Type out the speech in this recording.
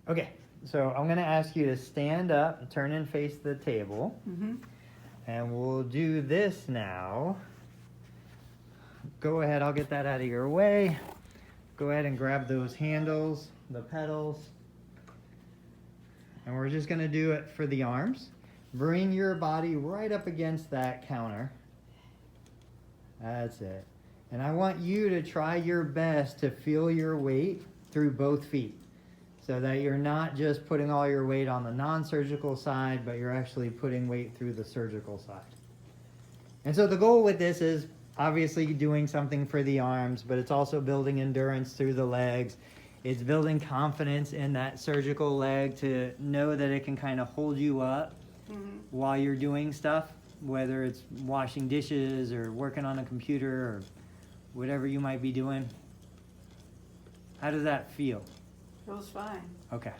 Okay, so I'm gonna ask you to stand up and turn and face the table. And we'll do this now. Go ahead, I'll get that out of your way. Go ahead and grab those handles, the pedals. And we're just gonna do it for the arms. Bring your body right up against that counter. That's it. And I want you to try your best to feel your weight through both feet, so that you're not just putting all your weight on the non-surgical side, but you're actually putting weight through the surgical side. And so the goal with this is obviously doing something for the arms, but it's also building endurance through the legs. It's building confidence in that surgical leg to know that it can kind of hold you up while you're doing stuff, whether it's washing dishes or working on a computer or whatever you might be doing. How does that feel? Feels fine. Okay.